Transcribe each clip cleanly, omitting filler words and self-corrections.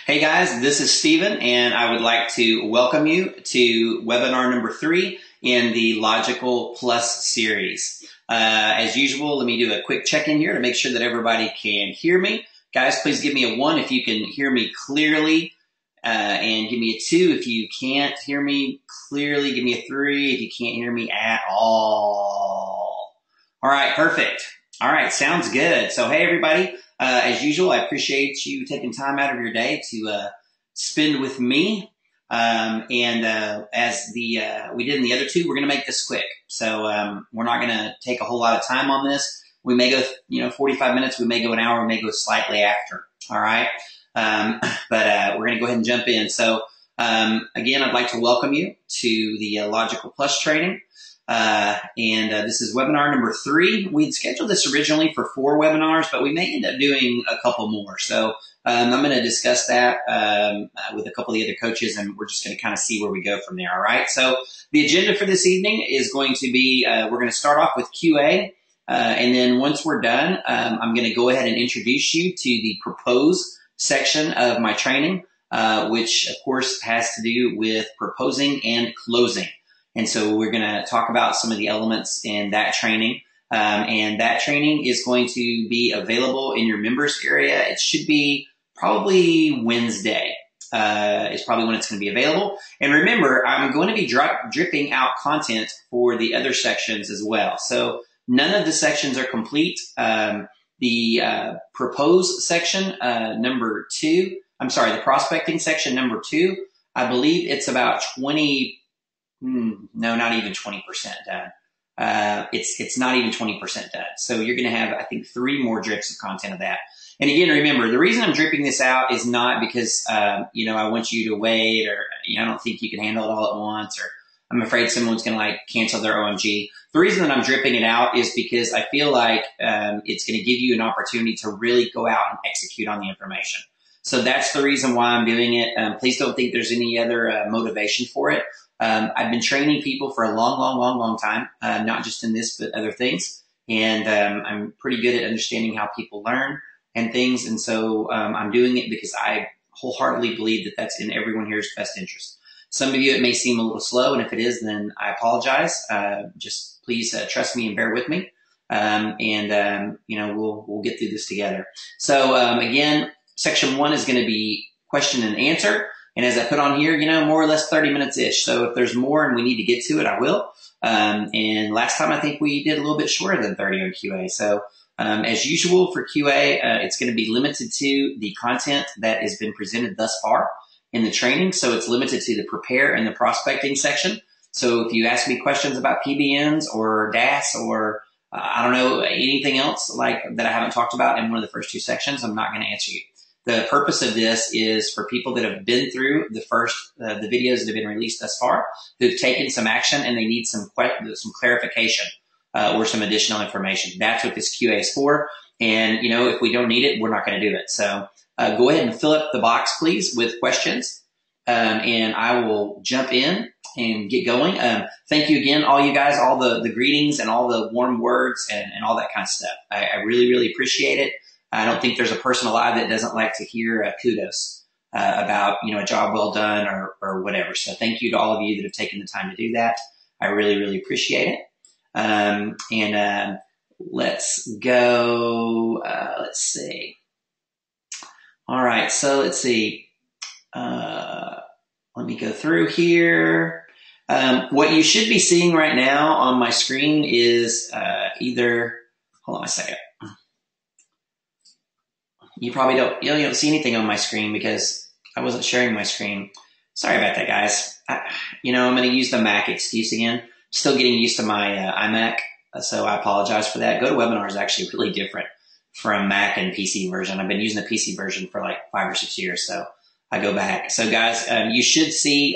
Hey guys, this is Steven, and I would like to welcome you to webinar number 3 in the Logical Plus series. As usual, let me do a quick check-in here to make sure that everybody can hear me. Guys, please give me a 1 if you can hear me clearly, and give me a 2 if you can't hear me clearly. Give me a 3 if you can't hear me at all. All right, perfect. All right, sounds good. So, hey everybody. As usual, I appreciate you taking time out of your day to spend with me. As we did in the other two, we're going to make this quick. So we're not going to take a whole lot of time on this. We may go, 45 minutes. We may go an hour. We may go slightly after. All right. But we're going to go ahead and jump in. So again, I'd like to welcome you to the Logical Plus training. This is webinar number 3. We'd scheduled this originally for 4 webinars, but we may end up doing a couple more. So I'm going to discuss that with a couple of the other coaches, and we're just going to kind of see where we go from there. All right. So the agenda for this evening is going to be we're going to start off with QA, and then once we're done, I'm going to go ahead and introduce you to the propose section of my training, which of course has to do with proposing and closing. And so we're going to talk about some of the elements in that training. And that training is going to be available in your members area. It should be probably Wednesday is probably when it's going to be available. And remember, I'm going to be dripping out content for the other sections as well. So none of the sections are complete. The propose section, number 2, the prospecting section, number 2, I believe it's about 20. No, not even 20% done. It's not even 20% done. So you're going to have, I think, 3 more drips of content of that. And again, remember, the reason I'm dripping this out is not because, I want you to wait or, I don't think you can handle it all at once, or I'm afraid someone's going to cancel their OMG. The reason that I'm dripping it out is because I feel like, it's going to give you an opportunity to really go out and execute on the information. So that's the reason why I'm doing it. Please don't think there's any other motivation for it. I've been training people for a long time, not just in this, but other things. And I'm pretty good at understanding how people learn and things. And so I'm doing it because I wholeheartedly believe that that's in everyone here's best interest. Some of you, it may seem a little slow. And if it is, then I apologize. Just please trust me and bear with me. We'll get through this together. So again, section 1 is going to be question and answer. And as I put on here, more or less 30 minutes-ish. So if there's more and we need to get to it, I will. And last time I think we did a little bit shorter than 30 on QA. So as usual for QA, it's going to be limited to the content that has been presented thus far in the training. So it's limited to the prepare and the prospecting section. So if you ask me questions about PBNs or DAS or anything else like that I haven't talked about in one of the first 2 sections, I'm not going to answer you. The purpose of this is for people that have been through the videos that have been released thus far, who've taken some action and they need some clarification or some additional information. That's what this QA is for. And, if we don't need it, we're not going to do it. So go ahead and fill up the box, please, with questions. And I will jump in and get going. Thank you again, all you guys, all the greetings and all the warm words and all that kind of stuff. I really, really appreciate it. I don't think there's a person alive that doesn't like to hear kudos about, a job well done or whatever. So thank you to all of you that have taken the time to do that. I really, really appreciate it. Let's go. Let's see. All right. So let's see. Let me go through here. What you should be seeing right now on my screen is hold on a second. You probably don't, you don't see anything on my screen because I wasn't sharing my screen. Sorry about that, guys. I'm going to use the Mac excuse again. Still getting used to my iMac, so I apologize for that. GoToWebinar is actually really different from Mac and PC version. I've been using the PC version for like 5 or 6 years, so I go back. So, guys, you should see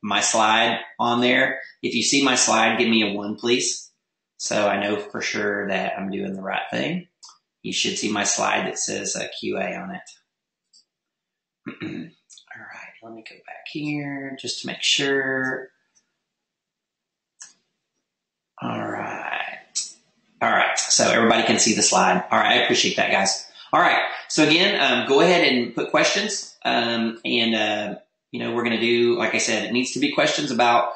my slide on there. If you see my slide, give me a 1, please, so I know for sure that I'm doing the right thing. You should see my slide that says QA on it. All right, let me go back here just to make sure. All right, so everybody can see the slide. All right, I appreciate that, guys. All right. So again, go ahead and put questions. You know, we're going to do, like I said, it needs to be questions about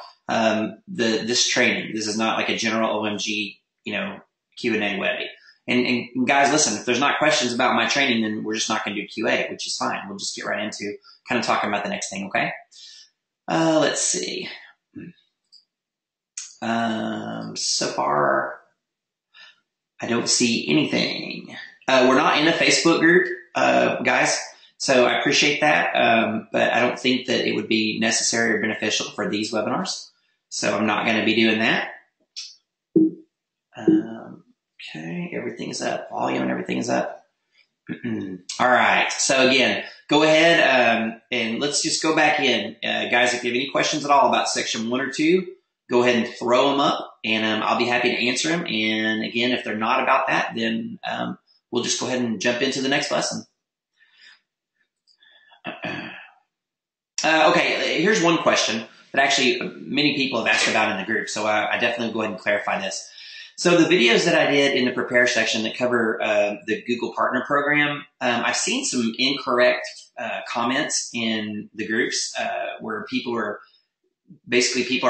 this training. This is not like a general OMG, you know, Q&A Webby. And guys, listen, if there's not questions about my training, then we're just not going to do QA, which is fine. We'll just get right into kind of talking about the next thing, okay? Let's see. So far, I don't see anything. We're not in a Facebook group, guys, so I appreciate that, but I don't think that it would be necessary or beneficial for these webinars, so I'm not going to be doing that. Okay, everything's up. Volume and everything is up. All right, so again, go ahead and let's just go back in. Guys, if you have any questions at all about section 1 or 2, go ahead and throw them up, and I'll be happy to answer them. And again, if they're not about that, then we'll just go ahead and jump into the next lesson. Okay, here's one question that actually many people have asked about in the group, so I definitely go ahead and clarify this. So the videos that I did in the prepare section that cover the Google Partner Program, I've seen some incorrect comments in the groups where people are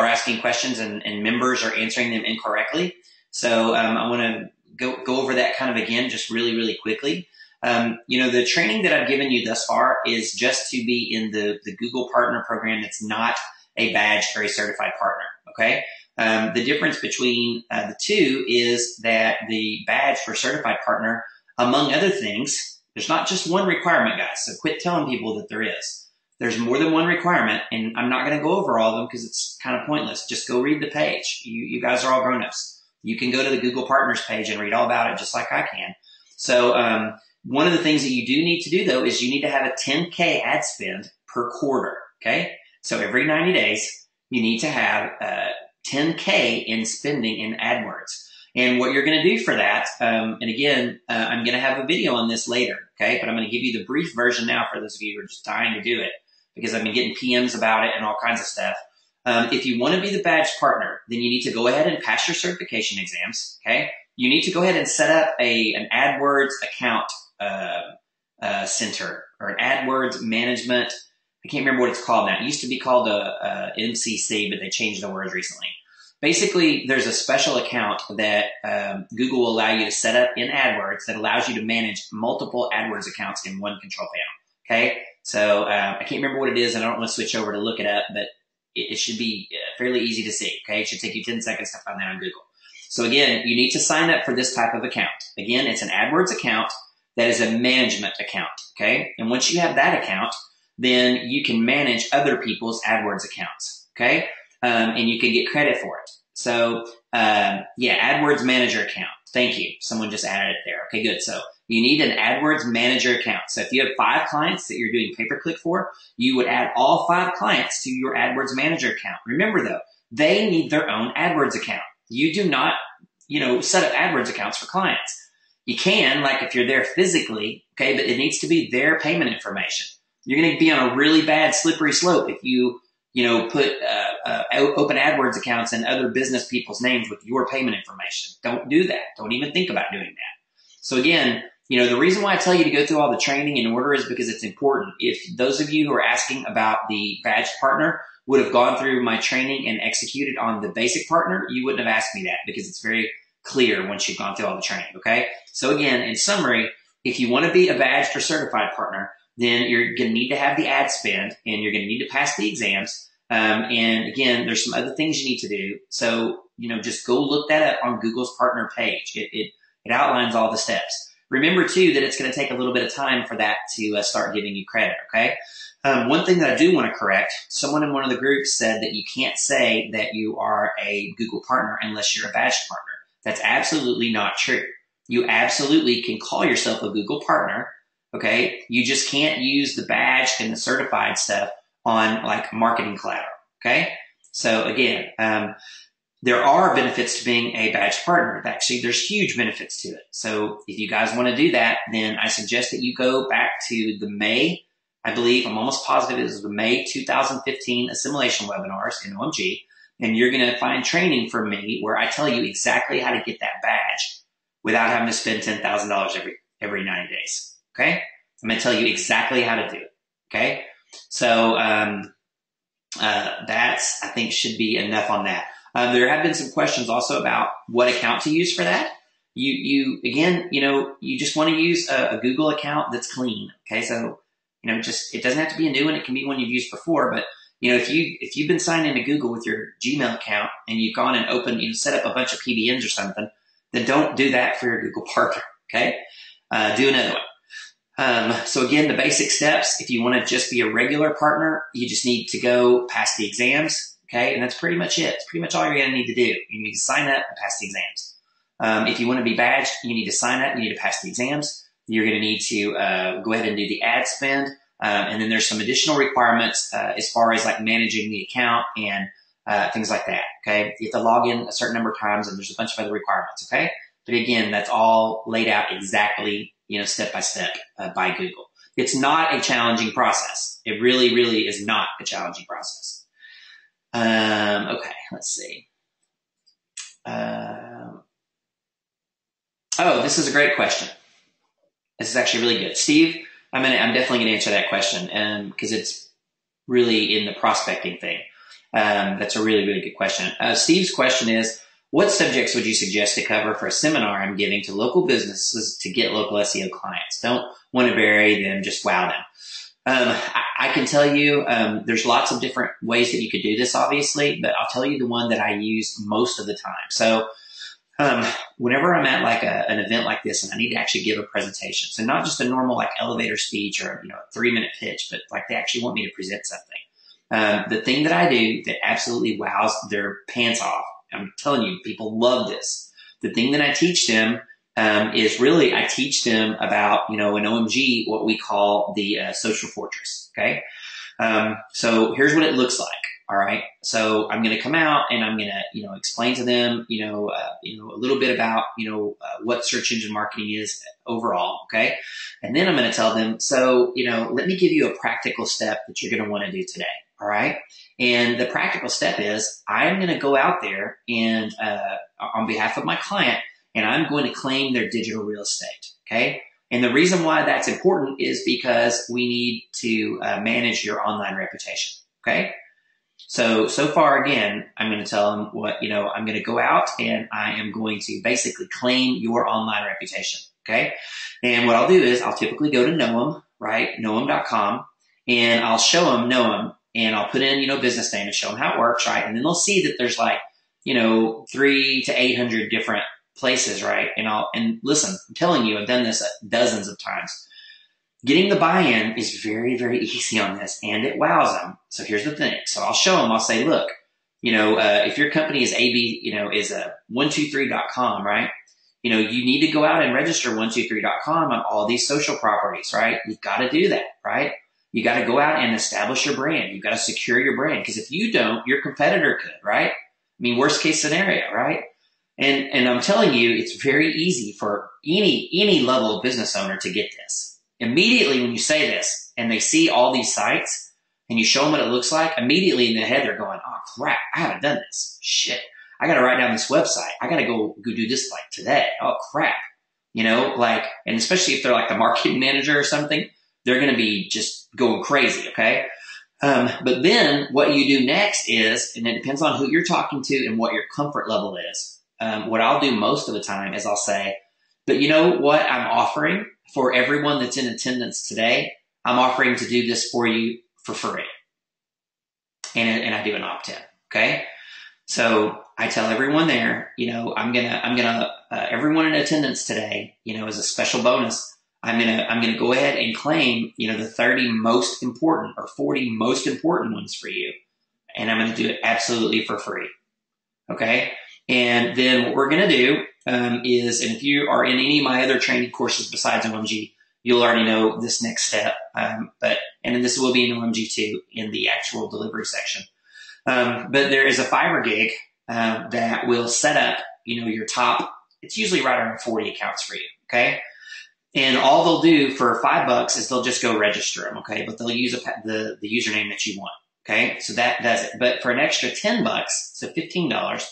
asking questions and members are answering them incorrectly. So I want to go over that kind of again, just really, really quickly. You know, the training that I've given you thus far is just to be in the Google Partner Program that's not a badged or a certified partner, okay? The difference between the two is that the badged or certified partner, among other things, there's not just one requirement, guys, so quit telling people that there is. There's more than one requirement, and I'm not going to go over all of them because it's kind of pointless. Just go read the page. You guys are all grown-ups. You can go to the Google Partners page and read all about it just like I can. So one of the things that you do need to do, though, is you need to have a 10K ad spend per quarter, okay? So every 90 days, you need to have 10K in spending in AdWords. And what you're going to do for that, and again, I'm going to have a video on this later, okay? But I'm going to give you the brief version now for those of you who are just dying to do it because I've been getting PMs about it and all kinds of stuff. If you want to be the badged partner, then you need to go ahead and pass your certification exams, okay? You need to go ahead and set up an AdWords account center or an AdWords management. I can't remember what it's called now. It used to be called a MCC, but they changed the words recently. Basically, there's a special account that Google will allow you to set up in AdWords that allows you to manage multiple AdWords accounts in one control panel, okay? So I can't remember what it is, and I don't want to switch over to look it up, but it should be fairly easy to see, okay? It should take you 10 seconds to find that on Google. So again, you need to sign up for this type of account. Again, it's an AdWords account that is a management account, okay? And once you have that account, then you can manage other people's AdWords accounts, okay? And you can get credit for it. So, yeah, AdWords Manager account. Thank you. Someone just added it there. Okay, good. So you need an AdWords Manager account. So if you have 5 clients that you're doing pay-per-click for, you would add all 5 clients to your AdWords Manager account. Remember, though, they need their own AdWords account. You do not, you know, set up AdWords accounts for clients. You can, like if you're there physically, okay, but it needs to be their payment information. You're going to be on a really bad slippery slope if you put open AdWords accounts and other business people's names with your payment information. Don't do that. Don't even think about doing that. So again, you know, the reason why I tell you to go through all the training in order is because it's important. If those of you who are asking about the badged partner would have gone through my training and executed on the basic partner, you wouldn't have asked me that because it's very clear once you've gone through all the training, okay? So again, in summary, if you want to be a badged or certified partner, then you're going to need to have the ad spend and you're going to need to pass the exams. And again, there's some other things you need to do. So, you know, just go look that up on Google's partner page. It outlines all the steps. Remember too, that it's going to take a little bit of time for that to start giving you credit. Okay. One thing that I do want to correct, someone in one of the groups said that you can't say that you are a Google partner unless you're a badged partner. That's absolutely not true. You absolutely can call yourself a Google partner. Okay. You just can't use the badged and the certified stuff on like marketing collateral. Okay. So again, there are benefits to being a badged partner. Actually, there's huge benefits to it. So if you guys want to do that, then I suggest that you go back to the May, I believe, I'm almost positive it was the May 2015 assimilation webinars in OMG. And you're going to find training from me where I tell you exactly how to get that badge without having to spend $10,000 every 90 days. Okay. I'm going to tell you exactly how to do it. Okay. So, that's, I think, should be enough on that. There have been some questions also about what account to use for that. Again, you just want to use a Google account that's clean. Okay. So, it doesn't have to be a new one. It can be one you've used before, but if you've been signed into Google with your Gmail account and you've gone and opened, set up a bunch of PBNs or something, then don't do that for your Google partner. Okay. Do another one. So again, the basic steps, if you want to just be a regular partner, you just need to go pass the exams. Okay. And that's pretty much it. It's pretty much all you're going to need to do. You need to sign up and pass the exams. If you want to be badged, you need to sign up. You need to pass the exams. You're going to need to go ahead and do the ad spend. And then there's some additional requirements as far as like managing the account and things like that. Okay. You have to log in a certain number of times, and there's a bunch of other requirements. Okay. But again, that's all laid out exactly, step by step by Google. It's not a challenging process. It really, really is not a challenging process. Okay. Let's see. Oh, this is a great question. This is actually really good. Steve, I'm definitely going to answer that question because it's really in the prospecting thing. That's a really, really good question. Steve's question is, what subjects would you suggest to cover for a seminar I'm giving to local businesses to get local SEO clients? Don't want to bury them, just wow them. I can tell you there's lots of different ways that you could do this, obviously, but I'll tell you the one that I use most of the time. So whenever I'm at like an event like this and I need to actually give a presentation, so not just a normal like elevator speech or a 3-minute pitch, but like they actually want me to present something. The thing that I do that absolutely wows their pants off, I'm telling you, people love this. The thing that I teach them is really I teach them about, in OMG, what we call the social fortress. Okay. So here's what it looks like. All right. So I'm going to come out and I'm going to, explain to them, a little bit about, what search engine marketing is overall. Okay. And then I'm going to tell them, so, let me give you a practical step that you're going to want to do today. All right. And the practical step is I'm going to go out there and, on behalf of my client, and I'm going to claim their digital real estate. Okay. And the reason why that's important is because we need to manage your online reputation. Okay. So far, again, I'm going to tell them what, I'm going to go out and I am going to basically claim your online reputation. Okay. And what I'll do is I'll typically go to Noam, right? Noam.com, and I'll show them Noam, and I'll put in, business name and show them how it works. Right. And then they'll see that there's like, 300 to 800 different places. Right. And listen, I'm telling you, I've done this dozens of times. Getting the buy-in is very, very easy on this, and it wows them. So here's the thing. So I'll show them, I'll say, look, if your company is is a 123.com, right? You need to go out and register 123.com on all these social properties, right? You've got to do that, right? You got to go out and establish your brand. You've got to secure your brand, because if you don't, your competitor could, right? I mean, worst case scenario, right? And I'm telling you, it's very easy for any level of business owner to get this. Immediately when you say this and they see all these sites and you show them what it looks like, immediately in their head they're going, oh crap, I haven't done this. Shit, I got to write down this website. I got to go do this like today. Oh crap. And especially if they're like the marketing manager or something, they're going to be just going crazy. Okay. But then what you do next is, and it depends on who you're talking to and what your comfort level is. What I'll do most of the time is I'll say, but you know what I'm offering for everyone that's in attendance today? I'm offering to do this for you for free. And I do an opt-in. Okay. So I tell everyone there, I'm gonna everyone in attendance today, as a special bonus, I'm gonna go ahead and claim, the 30 most important or 40 most important ones for you. And I'm going to do it absolutely for free. Okay. And then what we're going to do is, and if you are in any of my other training courses besides OMG, you'll already know this next step. And then this will be in OMG too, in the actual delivery section. But there is a Fiverr gig that will set up, your top. It's usually right around 40 accounts for you. Okay. And all they'll do for $5 is they'll just go register them. Okay. But they'll use the username that you want. Okay. So that does it. But for an extra $10, so $15,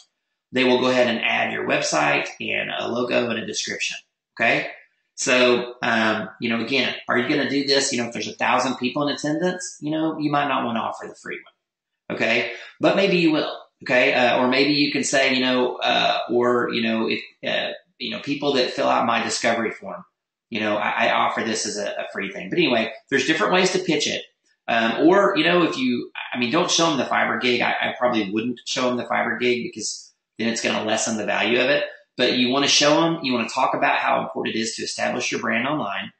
they will go ahead and add your website and a logo and a description. Okay. So, again, are you going to do this? If there's 1,000 people in attendance, you might not want to offer the free one. Okay. But maybe you will. Okay. Or maybe you can say, if people that fill out my discovery form, I offer this as a free thing. But anyway, there's different ways to pitch it. Don't show them the fiber gig. I probably wouldn't show them the fiber gig because then it's going to lessen the value of it. But you want to show them, you want to talk about how important it is to establish your brand online.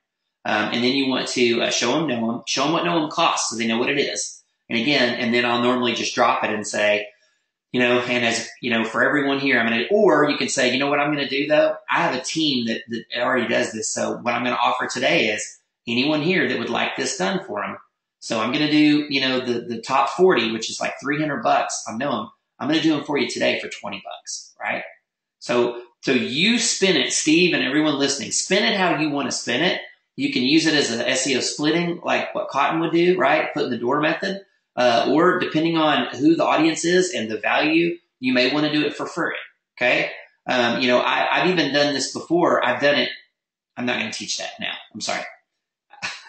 And then you want to show them what know them costs so they know what it is. And then I'll normally just drop it and say, and as, for everyone here, or you can say, you know what I'm going to do though? I have a team that already does this. So what I'm going to offer today is anyone here that would like this done for them. So I'm going to do, the top 40, which is like $300. I know them. I'm going to do them for you today for $20, right? So you spin it, Steve, and everyone listening, spin it how you want to spin it. You can use it as an SEO splitting, like what Cotton would do, right? Put in the door method. Or depending on who the audience is and the value, you may want to do it for free. Okay. I've even done this before. I've done it. I'm not going to teach that now. I'm sorry.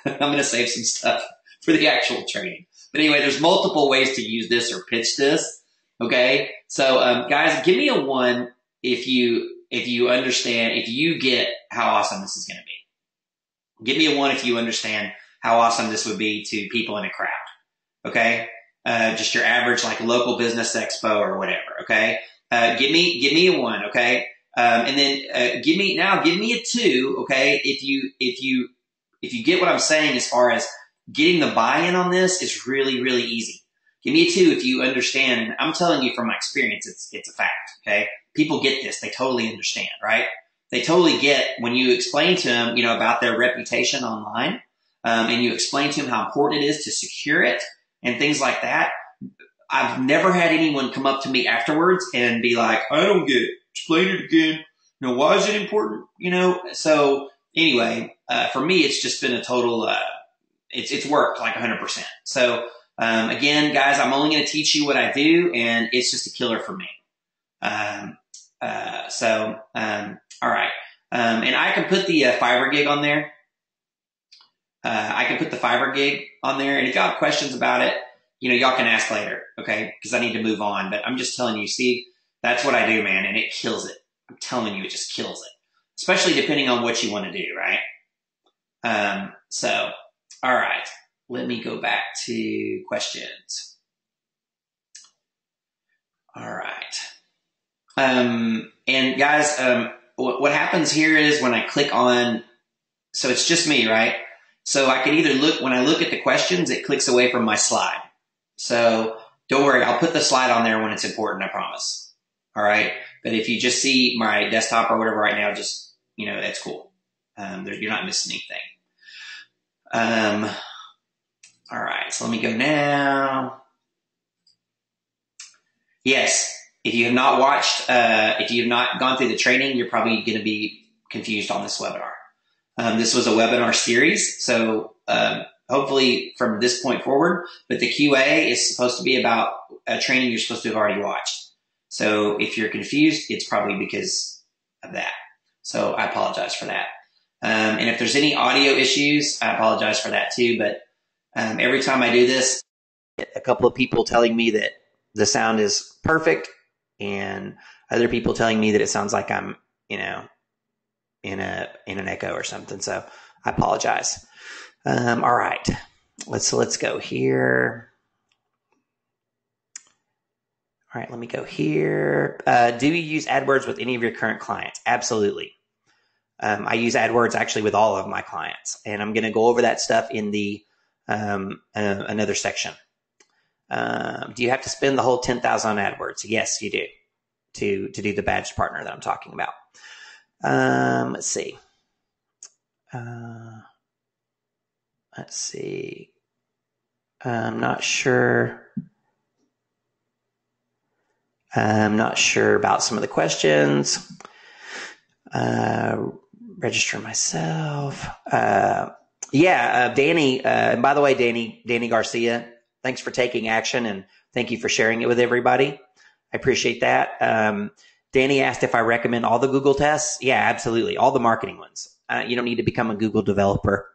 I'm going to save some stuff for the actual training. But anyway, there's multiple ways to use this or pitch this. Okay. So, guys, give me a 1 if you understand, if you get how awesome this is going to be. Give me a 1 if you understand how awesome this would be to people in a crowd. Okay. Just your average, like local business expo or whatever. Okay. Give me a 1. Okay. And then, give me a 2. Okay. If you get what I'm saying, as far as getting the buy-in on this is really, really easy. Give me a 2 if you understand. And I'm telling you from my experience, it's a fact. Okay. People get this. They totally understand, right? They totally get when you explain to them, about their reputation online, and you explain to them how important it is to secure it and things like that. I've never had anyone come up to me afterwards and be like, I don't get it. Explain it again. Why is it important? So anyway, for me, it's just been a total, it's worked like 100%. So, again, guys, I'm only going to teach you what I do, and it's just a killer for me. All right. And I can put the fiber gig on there. I can put the fiber gig on there, and if y'all have questions about it, y'all can ask later, okay? Because I need to move on. But I'm just telling you, Steve, that's what I do, man, and it kills it. I'm telling you, it just kills it, especially depending on what you want to do, right? All right. Let me go back to questions. All right. And guys, what happens here is when I click on, so it's just me, right? So I can either when I look at the questions, it clicks away from my slide. So don't worry, I'll put the slide on there when it's important, I promise. All right. But if you just see my desktop or whatever right now, just, that's cool. You're not missing anything. All right. So let me go now. Yes. If you have not watched, if you have not gone through the training, you're probably going to be confused on this webinar. This was a webinar series. So, hopefully from this point forward, but the QA is supposed to be about a training you're supposed to have already watched. So if you're confused, it's probably because of that. So I apologize for that. And if there's any audio issues, I apologize for that too. But, every time I do this, a couple of people telling me that the sound is perfect and other people telling me that it sounds like I'm, in an echo or something. So I apologize. All right, let's go here. All right, let me go here. Do you use AdWords with any of your current clients? Absolutely. I use AdWords actually with all of my clients, and I'm going to go over that stuff in the another section. Do you have to spend the whole $10,000 on AdWords? Yes, you do to do the badged partner that I'm talking about. Let's see. I'm not sure. I'm not sure about some of the questions. Register myself. Danny. And by the way, Danny Garcia, thanks for taking action and thank you for sharing it with everybody. I appreciate that. Danny asked if I recommend all the Google tests. Yeah, absolutely. All the marketing ones. You don't need to become a Google developer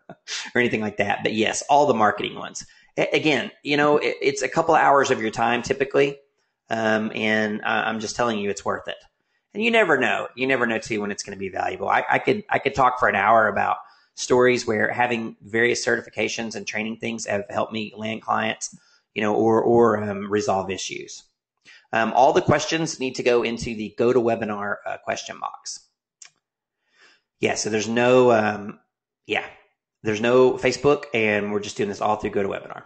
or anything like that. But yes, all the marketing ones. Again, it's a couple hours of your time typically. And I'm just telling you, it's worth it. And you never know. You never know too when it's going to be valuable. I could talk for an hour about stories where having various certifications and training things have helped me land clients, or resolve issues. All the questions need to go into the go to webinar question box. Yeah. So there's no, there's no Facebook, and we're just doing this all through go to webinar.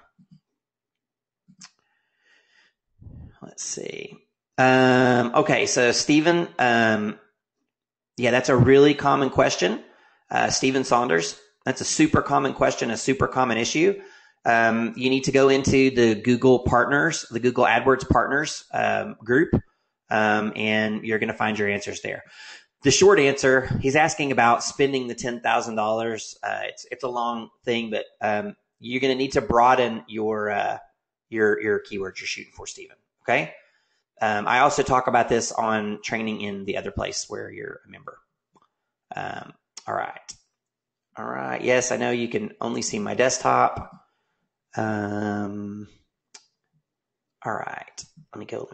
Let's see. Okay, so Stephen, that's a really common question. Stephen Saunders, that's a super common question, a super common issue. You need to go into the Google Partners, the Google AdWords Partners group, and you're going to find your answers there. The short answer, he's asking about spending the $10,000. It's a long thing, but you're going to need to broaden your keywords you're shooting for, Stephen. Okay. I also talk about this on training in the other place where you're a member. All right. Yes, I know you can only see my desktop. All right. Let me go.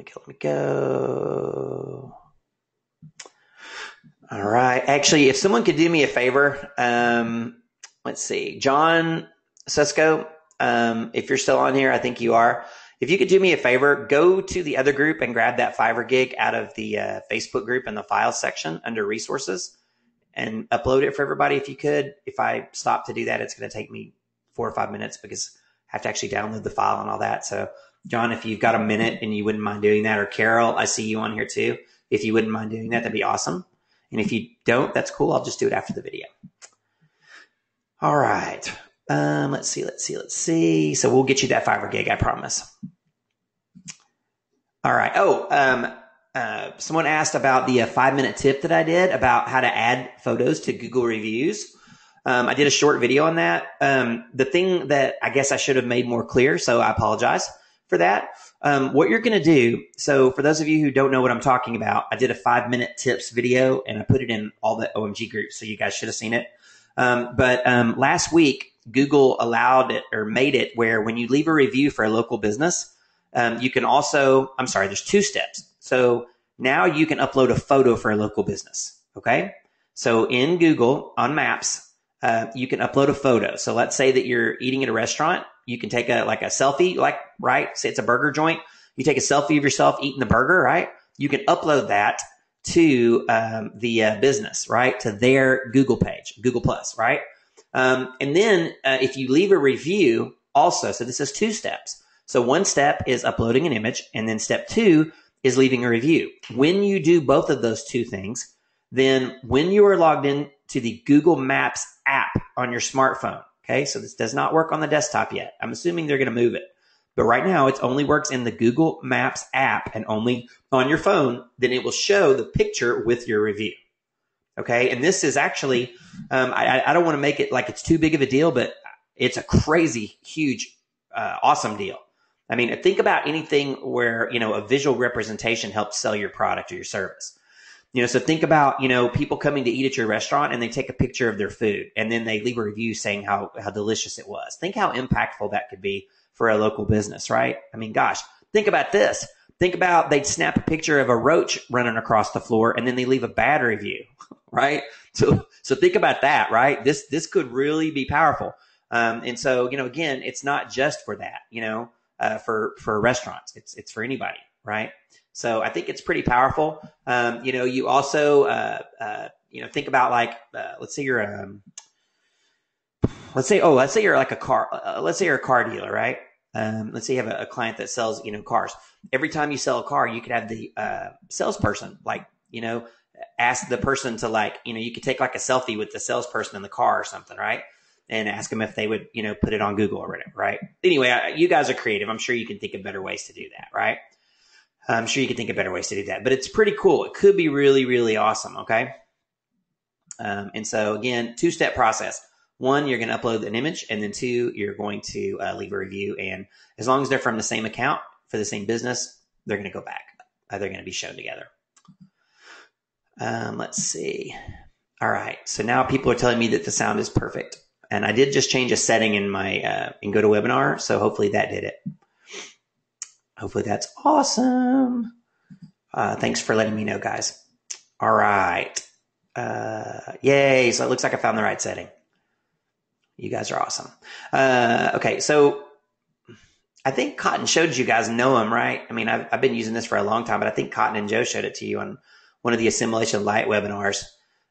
All right. Actually, if someone could do me a favor, let's see. John Susko, if you're still on here, I think you are. If you could do me a favor, go to the other group and grab that Fiverr gig out of the Facebook group in the files section under resources and upload it for everybody if you could. If I stop to do that, it's going to take me 4 or 5 minutes because I have to actually download the file and all that. So, John, if you've got a minute and you wouldn't mind doing that, or Carol, I see you on here too. If you wouldn't mind doing that, that'd be awesome. And if you don't, that's cool. I'll just do it after the video. All right. Let's see. So we'll get you that Fiverr gig, I promise. All right. Someone asked about the 5-minute tip that I did about how to add photos to Google reviews. I did a short video on that. The thing that I guess I should have made more clear, so I apologize for that. What you're going to do, so for those of you who don't know what I'm talking about, I did a 5-minute tips video and I put it in all the OMG groups, so you guys should have seen it. But last week, Google allowed it or made it where when you leave a review for a local business, you can also, there's 2 steps. So now you can upload a photo for a local business. Okay. So in Google on Maps, you can upload a photo. So let's say that you're eating at a restaurant. You can take a selfie, right? Say it's a burger joint. You take a selfie of yourself eating the burger, right? You can upload that to the business, right? To their Google page, Google Plus, right? And then if you leave a review also, so this is 2 steps. So one step is uploading an image, and then step 2 is leaving a review. When you do both of those 2 things, then when you are logged in to the Google Maps app on your smartphone, okay, so this does not work on the desktop yet. I'm assuming they're going to move it. But right now, it only works in the Google Maps app and only on your phone. Then it will show the picture with your review. Okay, and this is actually, I don't want to make it like it's too big of a deal, but it's a crazy, huge, awesome deal. I mean, think about anything where, a visual representation helps sell your product or your service. So think about, people coming to eat at your restaurant and they take a picture of their food and then they leave a review saying how delicious it was. Think how impactful that could be for a local business, right? I mean, gosh, think about this. Think about they'd snap a picture of a roach running across the floor and then they leave a bad review, right? So think about that, right? This could really be powerful. And so, again, it's not just for that, for restaurants. It's for anybody, right? So I think it's pretty powerful. You also, think about let's say you're like a car, let's say you're a car dealer, right? Let's say you have a client that sells, cars. Every time you sell a car, you could have the salesperson, ask the person to you could take a selfie with the salesperson in the car or something, right? And ask them if they would, put it on Google or whatever, right? Anyway, you guys are creative. I'm sure you can think of better ways to do that, right? I'm sure you can think of better ways to do that, but it's pretty cool. It could be really, really awesome. Okay. And so again, 2-step process. 1, you're going to upload an image, and then 2, you're going to leave a review. And as long as they're from the same account for the same business, they're going to go back. They're going to be shown together. Let's see. All right. So now people are telling me that the sound is perfect. And I did just change a setting in my in GoToWebinar. So hopefully that did it. Hopefully that's awesome. Thanks for letting me know, guys. All right. Yay. So it looks like I found the right setting. You guys are awesome. Okay. So I think Cotton showed you guys Noam, right? I mean, I've been using this for a long time, but I think Cotton and Joe showed it to you on one of the Assimilation Light webinars.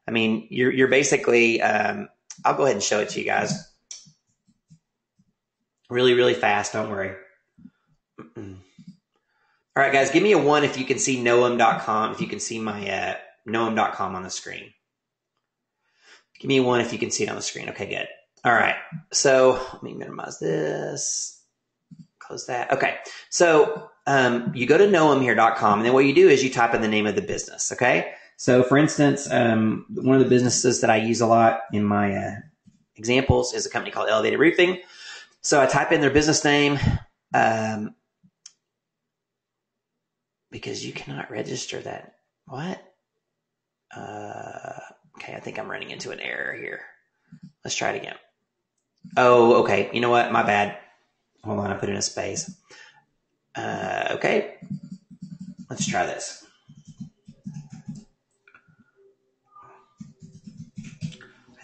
I mean, you're basically, I'll go ahead and show it to you guys really, really fast. Don't worry. All right, guys, give me a 1 if you can see Noam.com, if you can see my Noam.com on the screen. Give me a 1 if you can see it on the screen. Okay, good. All right. So let me minimize this. Close that. Okay. So you go to noamhere.com, and then what you do is you type in the name of the business. Okay. So for instance, one of the businesses that I use a lot in my examples is a company called Elevated Roofing. So I type in their business name because you cannot register that. What? Okay. I think I'm running into an error here. Let's try it again. Oh, okay. You know what? My bad. Hold on. I put in a space. Okay. Let's try this.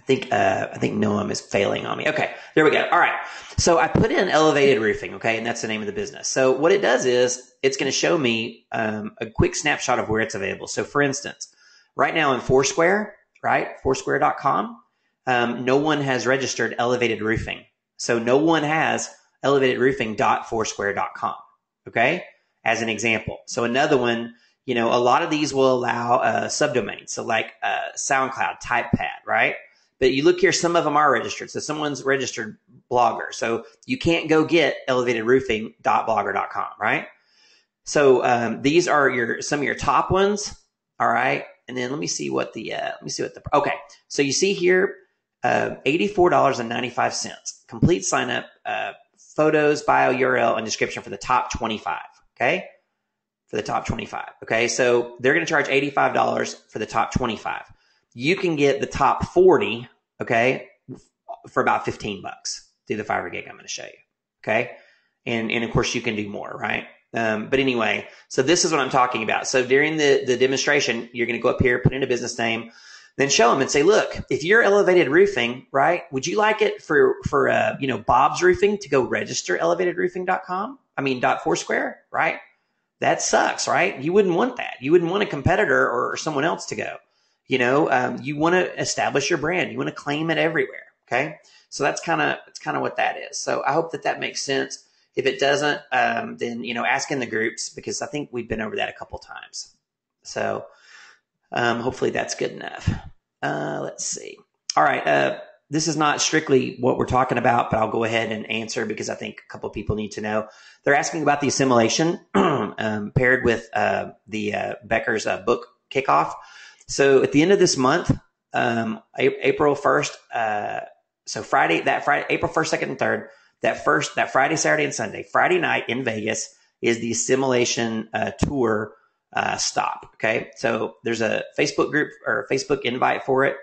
I think Noam is failing on me. Okay. There we go. All right. So I put in Elevated Roofing. Okay. And that's the name of the business. So what it does is it's going to show me a quick snapshot of where it's available. So for instance, right now in Foursquare, right? Foursquare.com. No one has registered Elevated Roofing. So no one has elevatedroofing.foursquare.com. Okay. As an example. So another one, a lot of these will allow subdomains. So like SoundCloud, TypePad, right? But you look here, some of them are registered. So someone's registered Blogger. So you can't go get elevatedroofing.blogger.com, right? So these are some of your top ones. All right. And then let me see what okay. So you see here, $84.95. Complete sign up, photos, bio, URL, and description for the top 25. Okay. For the top 25. Okay. So they're going to charge $85 for the top 25. You can get the top 40. Okay. For about $15 through the Fiverr gig I'm going to show you. Okay. And of course you can do more, right? But anyway, so this is what I'm talking about. So during the demonstration, you're going to go up here, put in a business name, then show them and say, look, if you're Elevated Roofing, right, would you like it for Bob's Roofing to go register elevatedroofing.com? .foursquare, right? That sucks, right? You wouldn't want that. You wouldn't want a competitor or someone else to go. You want to establish your brand. You want to claim it everywhere. Okay. So that's kind of what that is. So I hope that makes sense. If it doesn't, then, ask in the groups because I think we've been over that a couple times. So hopefully that's good enough. Let's see. All right. This is not strictly what we're talking about, but I'll go ahead and answer because I think a couple of people need to know. They're asking about the assimilation paired with the Becker's book kickoff. So at the end of this month, April 1st, so Friday, April 1st, 2nd, and 3rd, that Friday, Saturday, and Sunday, Friday night in Vegas is the assimilation tour stop. Okay. So there's a Facebook group or a Facebook invite for it.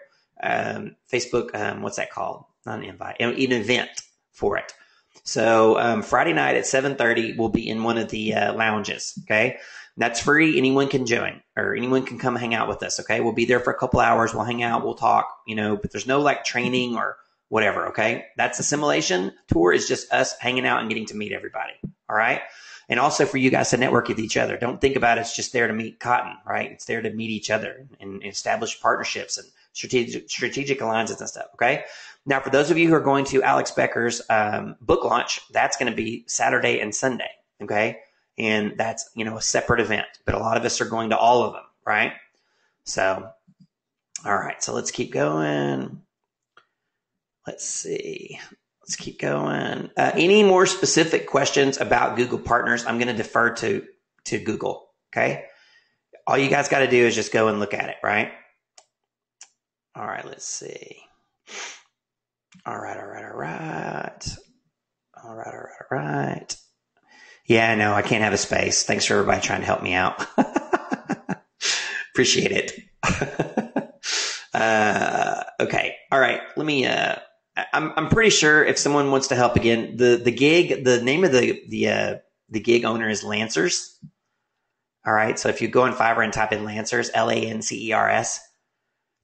Facebook, what's that called? Not an invite, an event for it. So Friday night at 7:30, we'll be in one of the lounges. Okay. That's free. Anyone can join or anyone can come hang out with us. Okay. We'll be there for a couple hours. We'll hang out. We'll talk, but there's no like training or whatever. Okay. That's assimilation tour is just us hanging out and getting to meet everybody. All right. And also for you guys to network with each other. Don't think about it's just there to meet Cotton, right? It's there to meet each other and establish partnerships and strategic alliances and stuff. Okay. Now, for those of you who are going to Alex Becker's book launch, that's going to be Saturday and Sunday. Okay. And that's, a separate event, but a lot of us are going to all of them. Right. So, all right. So let's keep going. Let's see. Let's keep going. Any more specific questions about Google Partners? I'm going to defer to Google. Okay. All you guys got to do is just go and look at it. Right. All right. Let's see. All right. Yeah, no, I can't have a space. Thanks for everybody trying to help me out. Appreciate it. Okay. All right. Let me, I'm pretty sure if someone wants to help again, the gig, the name of the gig owner is Lancers. All right. So if you go on Fiverr and type in Lancers, Lancers,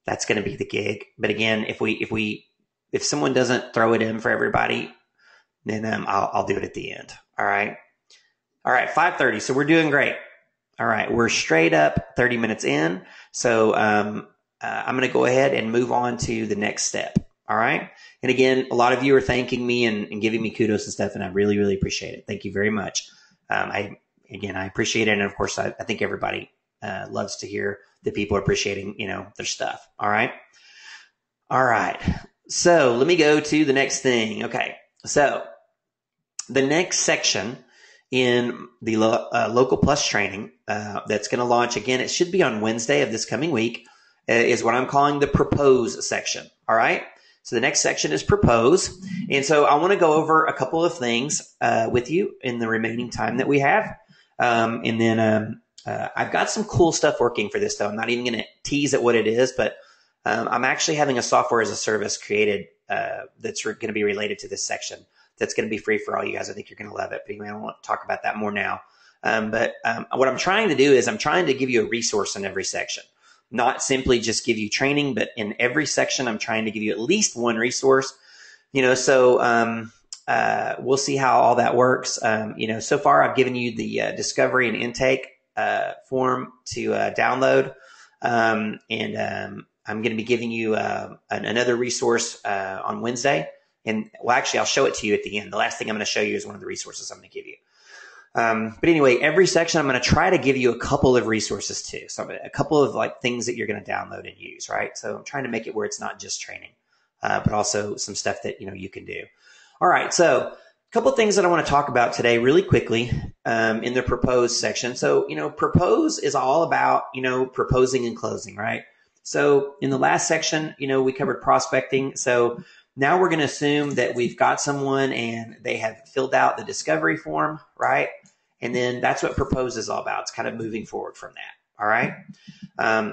that's going to be the gig. But again, if someone doesn't throw it in for everybody, then I'll do it at the end. All right. All right. 5:30. So we're doing great. All right. We're straight up 30 minutes in. So I'm going to go ahead and move on to the next step. All right. And again, a lot of you are thanking me and giving me kudos and stuff, and I really, really appreciate it. Thank you very much. I appreciate it. And of course, I think everybody loves to hear that people are appreciating, their stuff. All right. All right. So let me go to the next thing. Okay. So the next section in the Local Plus training that's going to launch again, it should be on Wednesday of this coming week, is what I'm calling the propose section. All right. So the next section is propose. And so I want to go over a couple of things with you in the remaining time that we have. And then I've got some cool stuff working for this, though. I'm not even going to tease at what it is, but I'm actually having a software as a service created that's going to be related to this section. That's going to be free for all you guys. I think you're going to love it. But anyway, I don't want to talk about that more now. But what I'm trying to do is I'm trying to give you a resource in every section. Not simply just give you training, but in every section, I'm trying to give you at least one resource. So we'll see how all that works. So far I've given you the discovery and intake form to download. I'm going to be giving you another resource on Wednesday. And well, actually, I'll show it to you at the end. The last thing I'm going to show you is one of the resources I'm going to give you. But anyway, every section I'm going to try to give you a couple of resources too. So a couple of things that you're going to download and use, right? So I'm trying to make it where it's not just training, but also some stuff that, you can do. All right. So a couple of things that I want to talk about today really quickly in the propose section. So, propose is all about, proposing and closing, right? So in the last section, we covered prospecting. So now we're going to assume that we've got someone and they have filled out the discovery form, right? And then that's what propose is all about. It's kind of moving forward from that. All right.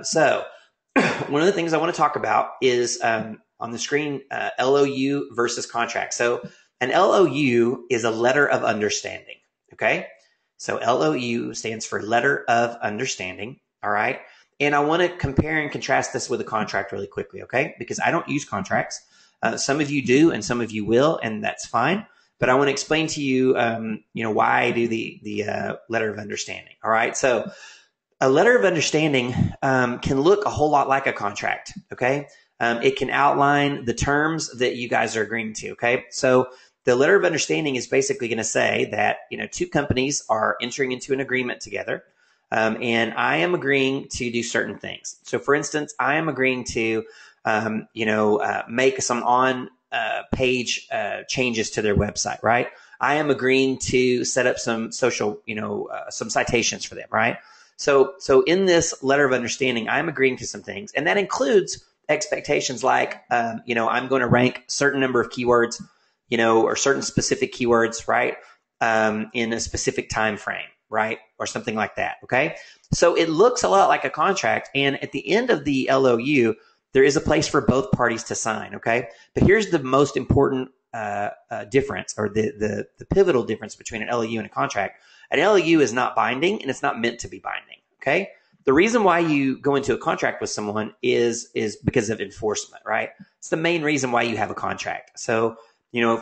So one of the things I want to talk about is on the screen, LOU versus contract. So an LOU is a letter of understanding. Okay. So LOU stands for letter of understanding. All right. And I want to compare and contrast this with a contract really quickly. Okay. Because I don't use contracts. Some of you do, and some of you will, and that's fine. But I want to explain to you, why I do the letter of understanding. All right. So a letter of understanding can look a whole lot like a contract. Okay. It can outline the terms that you guys are agreeing to. Okay. So the letter of understanding is basically going to say that, two companies are entering into an agreement together. And I am agreeing to do certain things. So for instance, I am agreeing to make some on-page changes to their website, right? I am agreeing to set up some social, some citations for them, right? So in this letter of understanding, I'm agreeing to some things, and that includes expectations like, I'm going to rank certain number of keywords, or certain specific keywords, right? In a specific time frame, right? Or something like that, okay? So it looks a lot like a contract, and at the end of the LOU, there is a place for both parties to sign, okay? But here's the most important difference, or the pivotal difference between an LOU and a contract. An LOU is not binding, and it's not meant to be binding, okay? The reason why you go into a contract with someone is because of enforcement, right? It's the main reason why you have a contract. So,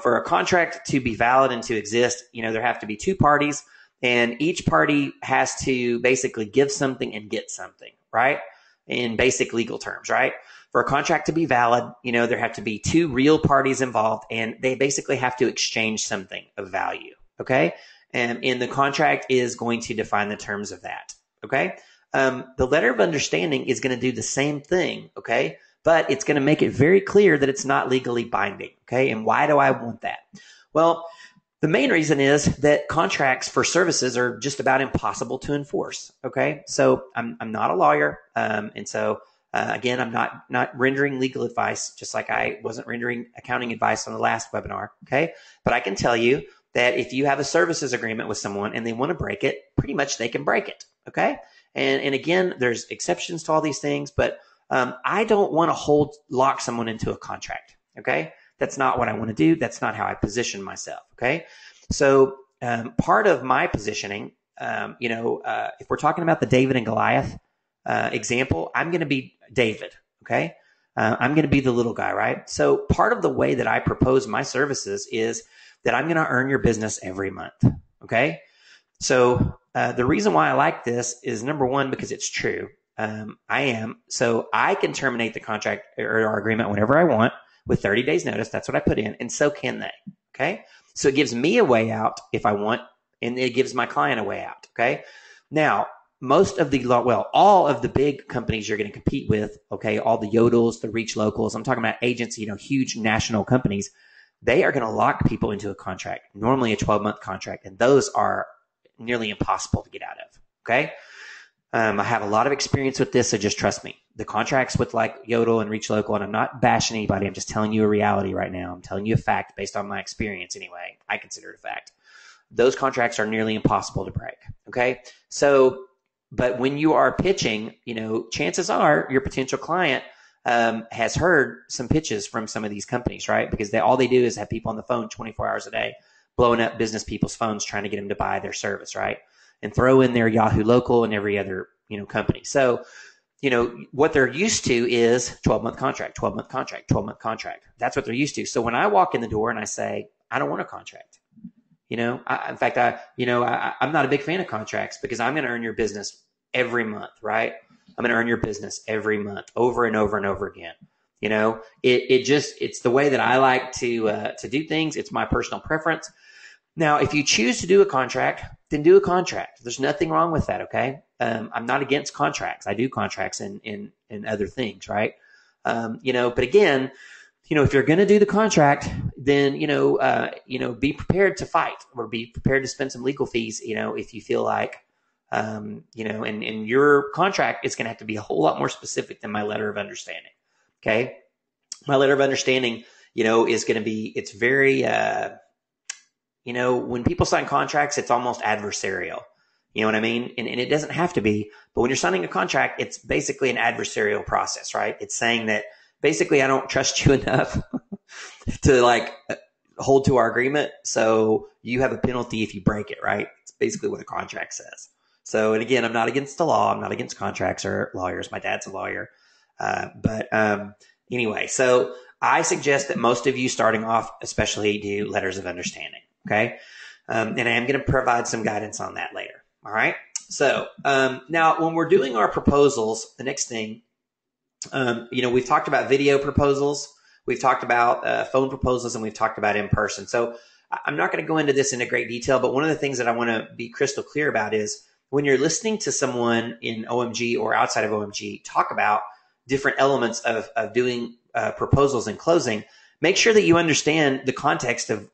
for a contract to be valid and to exist, there have to be two parties, and each party has to basically give something and get something, right? In basic legal terms, right? For a contract to be valid, there have to be two real parties involved, and they basically have to exchange something of value, okay? And the contract is going to define the terms of that, okay? The letter of understanding is going to do the same thing, okay? But it's going to make it very clear that it's not legally binding, okay? And why do I want that? Well, the main reason is that contracts for services are just about impossible to enforce, okay? So I'm not a lawyer, and so again, I'm not rendering legal advice, just like I wasn't rendering accounting advice on the last webinar, okay? But I can tell you that if you have a services agreement with someone and they want to break it, pretty much they can break it, okay? And again, there's exceptions to all these things, but I don't want to lock someone into a contract. Okay. That's not what I want to do. That's not how I position myself. Okay. So part of my positioning, if we're talking about the David and Goliath example, I'm going to be David. Okay. I'm going to be the little guy, right? So part of the way that I propose my services is that I'm going to earn your business every month. Okay. So the reason why I like this is, number one, because it's true. So I can terminate the contract or our agreement whenever I want with 30 days notice. That's what I put in. And so can they. Okay. So it gives me a way out if I want, and it gives my client a way out. Okay. Now, all of the big companies you're going to compete with, okay, all the Yodels, the Reach Locals, I'm talking about agents, huge national companies, they are going to lock people into a contract, normally a 12-month contract, and those are nearly impossible to get out of, okay? I have a lot of experience with this, so just trust me. The contracts with like Yodel and Reach Local, and I'm not bashing anybody, I'm just telling you a reality right now. I'm telling you a fact based on my experience anyway. I consider it a fact. Those contracts are nearly impossible to break, okay? So, but when you are pitching, chances are your potential client has heard some pitches from some of these companies, right? Because all they do is have people on the phone 24 hours a day, blowing up business people's phones, trying to get them to buy their service, right? And throw in their Yahoo Local and every other, company. So, what they're used to is 12-month contract, 12-month contract, 12-month contract. That's what they're used to. So when I walk in the door and I say, I don't want a contract, I'm not a big fan of contracts because I'm going to earn your business every month, right? I'm going to earn your business every month over and over and over again. It's the way that I like to do things. It's my personal preference. Now, if you choose to do a contract, then do a contract. There's nothing wrong with that. Okay. I'm not against contracts. I do contracts in other things, right? But again, if you're going to do the contract, then, be prepared to fight or be prepared to spend some legal fees, if you feel like, and your contract is going to have to be a whole lot more specific than my letter of understanding. Okay. My letter of understanding, is going to be, it's very, when people sign contracts, it's almost adversarial. You know what I mean? And it doesn't have to be, but when you're signing a contract, it's basically an adversarial process, right? It's saying that basically I don't trust you enough to hold to our agreement. So you have a penalty if you break it, right? It's basically what a contract says. So, and again, I'm not against the law. I'm not against contracts or lawyers. My dad's a lawyer. Anyway, so I suggest that most of you starting off, especially do letters of understanding. Okay. And I am going to provide some guidance on that later. All right. So, now when we're doing our proposals, the next thing, we've talked about video proposals, we've talked about phone proposals, and we've talked about in person. So I'm not going to go into this in a great detail, but one of the things that I want to be crystal clear about is when you're listening to someone in OMG or outside of OMG talk about different elements of doing proposals and closing, make sure that you understand the context of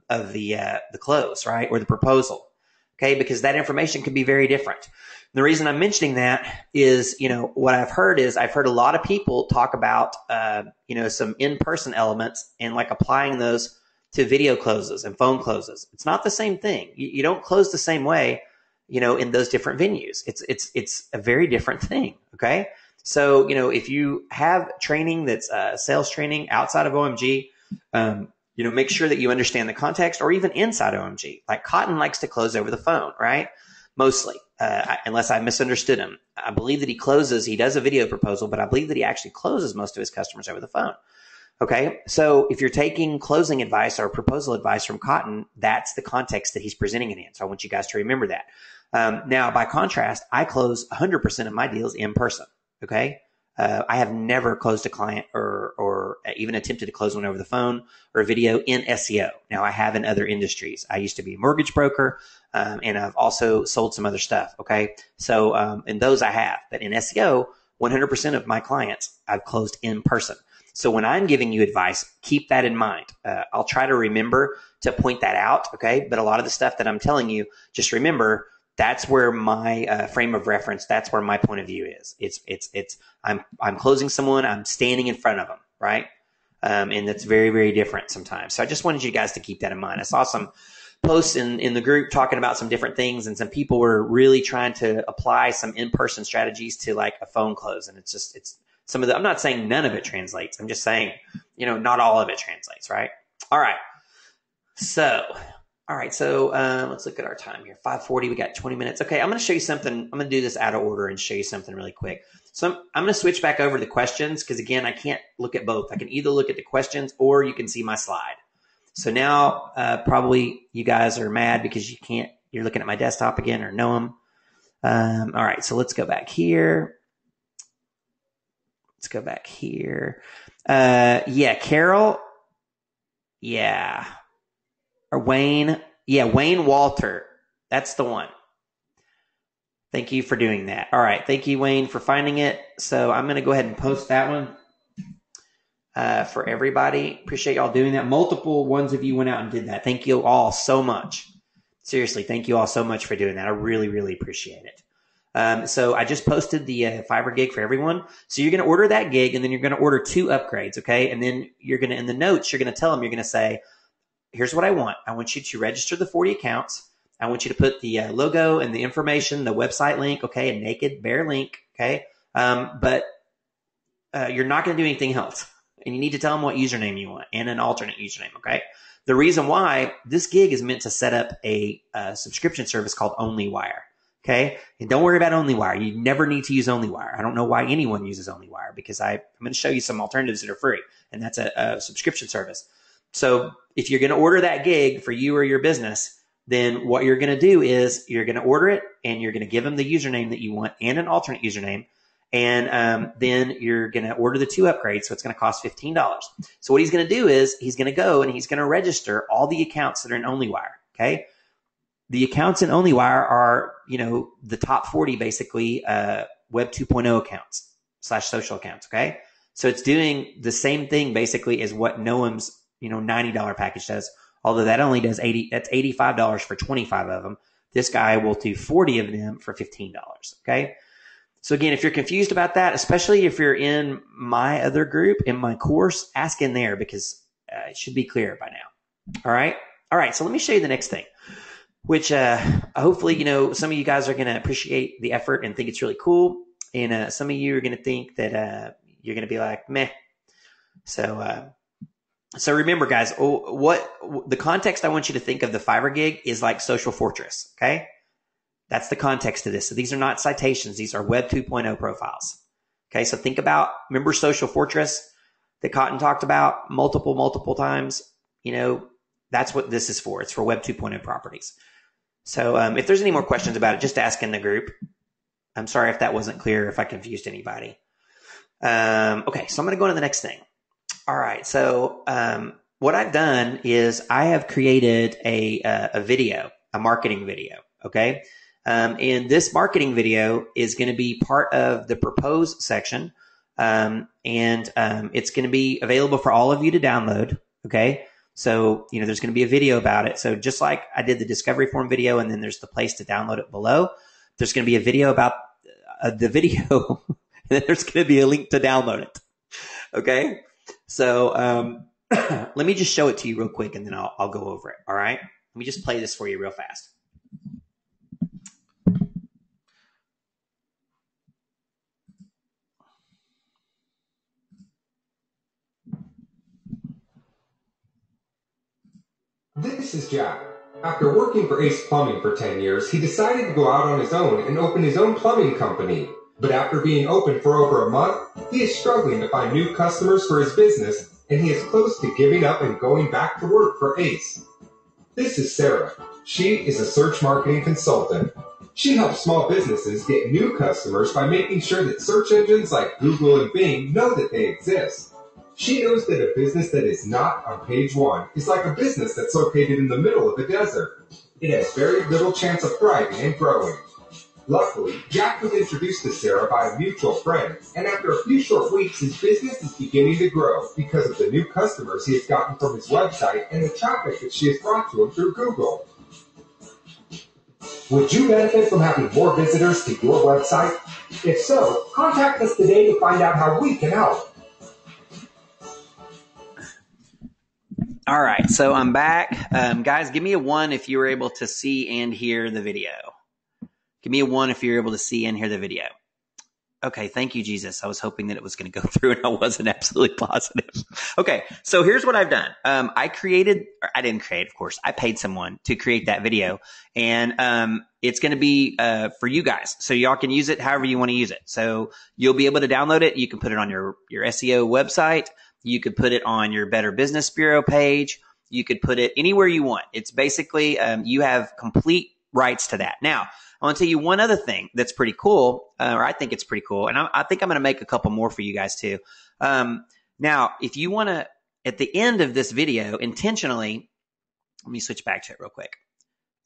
the close, right? Or the proposal. Okay. Because that information can be very different. The reason I'm mentioning that is, what I've heard a lot of people talk about, some in-person elements and applying those to video closes and phone closes. It's not the same thing. You don't close the same way, in those different venues. It's a very different thing. Okay. So, if you have training that's sales training outside of OMG, make sure that you understand the context, or even inside OMG. Like Cotton likes to close over the phone, right? Mostly, unless I misunderstood him. I believe that he does a video proposal, but I believe that he actually closes most of his customers over the phone. Okay. So if you're taking closing advice or proposal advice from Cotton, that's the context that he's presenting it in. So I want you guys to remember that. Now, by contrast, I close 100% of my deals in person. Okay. I have never closed a client or even attempted to close one over the phone or a video in SEO. Now, I have in other industries. I used to be a mortgage broker, and I've also sold some other stuff. Okay. So, in those I have, but in SEO, 100% of my clients I've closed in person. So when I'm giving you advice, keep that in mind. I'll try to remember to point that out. Okay. But a lot of the stuff that I'm telling you, just remember, that's where my frame of reference, that's where my point of view is. I'm closing someone, I'm standing in front of them, right? And that's very, very different sometimes. So I just wanted you guys to keep that in mind. I saw some posts in the group talking about some different things, and some people were really trying to apply some in-person strategies to like a phone close. And it's some of the, I'm not saying none of it translates. I'm just saying, not all of it translates, right? All right. So let's look at our time here. 5:40. We got 20 minutes. Okay. I'm going to show you something. I'm going to do this out of order and show you something really quick. So I'm going to switch back over to the questions, because again, I can't look at both. I can either look at the questions or you can see my slide. So now probably you guys are mad because you're looking at my desktop again, or know them. All right. So let's go back here. Yeah. Carol. Yeah. Or Wayne. Yeah. Wayne Walter. That's the one. Thank you for doing that. All right. Thank you, Wayne, for finding it. So I'm going to go ahead and post that one for everybody. Appreciate y'all doing that. Multiple ones of you went out and did that. Thank you all so much. Seriously, thank you all so much for doing that. I really, really appreciate it. So I just posted the fiber gig for everyone. So you're going to order that gig, and then you're going to order 2 upgrades, okay? And then you're going to, in the notes, you're going to tell them, you're going to say, here's what I want. I want you to register the 40 accounts. I want you to put the logo and the information, the website link, okay, a naked, bare link, okay? But you're not going to do anything else. And you need to tell them what username you want and an alternate username, okay? The reason why this gig is meant to set up a subscription service called OnlyWire, okay? And don't worry about OnlyWire. You never need to use OnlyWire. I don't know why anyone uses OnlyWire, because I'm going to show you some alternatives that are free, and that's a subscription service. So if you're going to order that gig for you or your business, then what you're going to do is you're going to order it, and you're going to give them the username that you want and an alternate username. And then you're going to order the 2 upgrades. So it's going to cost $15. So what he's going to do is he's going to go and he's going to register all the accounts that are in OnlyWire. Okay. The accounts in OnlyWire are, the top 40, basically, Web 2.0 accounts / social accounts. Okay. So it's doing the same thing basically as what Noam's, $90 package does. Although that only does that's $85 for 25 of them. This guy will do 40 of them for $15. Okay. So again, if you're confused about that, especially if you're in my other group, in my course, ask in there, because it should be clear by now. All right. All right. So let me show you the next thing, which hopefully, some of you guys are going to appreciate the effort and think it's really cool. And some of you are going to think that you're going to be like, meh. So remember, guys, what the context I want you to think of the fiber gig is like Social Fortress. Okay. That's the context of this. So these are not citations. These are Web 2.0 profiles. Okay. So remember Social Fortress that Cotton talked about multiple times? That's what this is for. It's for Web 2.0 properties. So if there's any more questions about it, just ask in the group. I'm sorry if that wasn't clear, if I confused anybody. Okay. So I'm going to go on to the next thing. All right. So what I've done is I have created a video, a marketing video. Okay. And this marketing video is going to be part of the propose section. And it's going to be available for all of you to download. Okay. So, there's going to be a video about it. So just like I did the discovery form video, and then there's the place to download it below, there's going to be a video about the video, and then there's going to be a link to download it. Okay. So, let me just show it to you real quick, and then I'll go over it. All right. Let me just play this for you real fast. This is Jack. After working for Ace Plumbing for 10 years, he decided to go out on his own and open his own plumbing company. But after being open for over a month, he is struggling to find new customers for his business, and he is close to giving up and going back to work for Ace. This is Sarah. She is a search marketing consultant. She helps small businesses get new customers by making sure that search engines like Google and Bing know that they exist. She knows that a business that is not on page 1 is like a business that's located in the middle of the desert. It has very little chance of thriving and growing. Luckily, Jack was introduced to Sarah by a mutual friend, and after a few short weeks, his business is beginning to grow because of the new customers he has gotten from his website and the traffic that she has brought to him through Google. Would you benefit from having more visitors to your website? If so, contact us today to find out how we can help. All right, so I'm back. Guys, give me a 1 if you were able to see and hear the video. Give me a 1 if you're able to see and hear the video. Okay, thank you, Jesus. I was hoping that it was going to go through, and I wasn't absolutely positive. Okay, so here's what I've done. I didn't create, of course. I paid someone to create that video, and it's going to be for you guys, so y'all can use it however you want to use it. So you'll be able to download it. You can put it on your SEO website. You could put it on your Better Business Bureau page. You could put it anywhere you want. It's basically you have complete rights to that. Now, I want to tell you one other thing that's pretty cool, or I think it's pretty cool, and I think I'm going to make a couple more for you guys too. Now, if you want to, at the end of this video, intentionally, let me switch back to it real quick.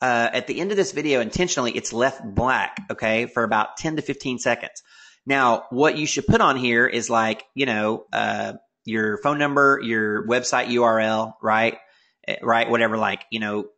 At the end of this video, intentionally, it's left black, okay, for about 10 to 15 seconds. Now, what you should put on here is like, your phone number, your website URL, right? Right? Whatever, like,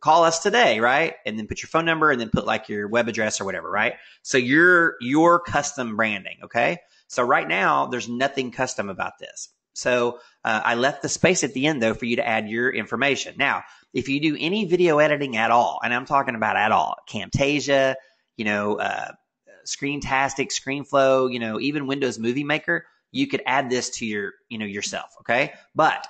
call us today, right? And then put your phone number and then put like your web address or whatever, right? So your custom branding, okay? So right now, there's nothing custom about this. So I left the space at the end, though, for you to add your information. Now, if you do any video editing at all, and I'm talking about at all, Camtasia, Screentastic, ScreenFlow, even Windows Movie Maker, you could add this to yourself, okay? But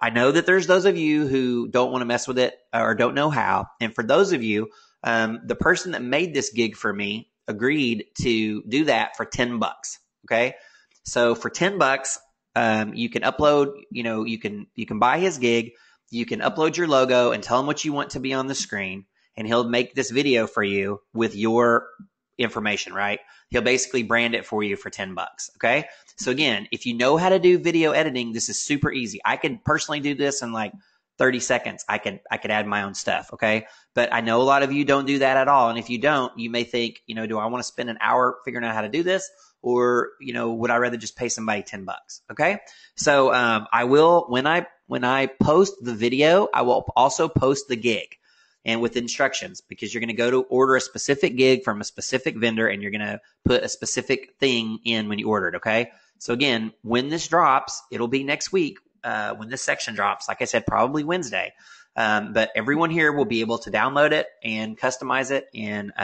I know that there's those of you who don't want to mess with it or don't know how. And for those of you, the person that made this gig for me agreed to do that for $10, okay? So for $10, you can upload, you can buy his gig, you can upload your logo and tell him what you want to be on the screen, and he'll make this video for you with your information, right? He'll basically brand it for you for $10, okay? So again, if you know how to do video editing, this is super easy. I could personally do this in like 30 seconds. I could add my own stuff, okay? But I know a lot of you don't do that at all. And if you don't, you may think, do I want to spend an hour figuring out how to do this? Or, would I rather just pay somebody $10, okay? So I will, when I post the video, I will also post the gig, and with instructions, because you're going to go to order a specific gig from a specific vendor, and you're going to put a specific thing in when you order it, okay? So again, when this drops, it'll be next week when this section drops. Like I said, probably Wednesday. But everyone here will be able to download it and customize it. And,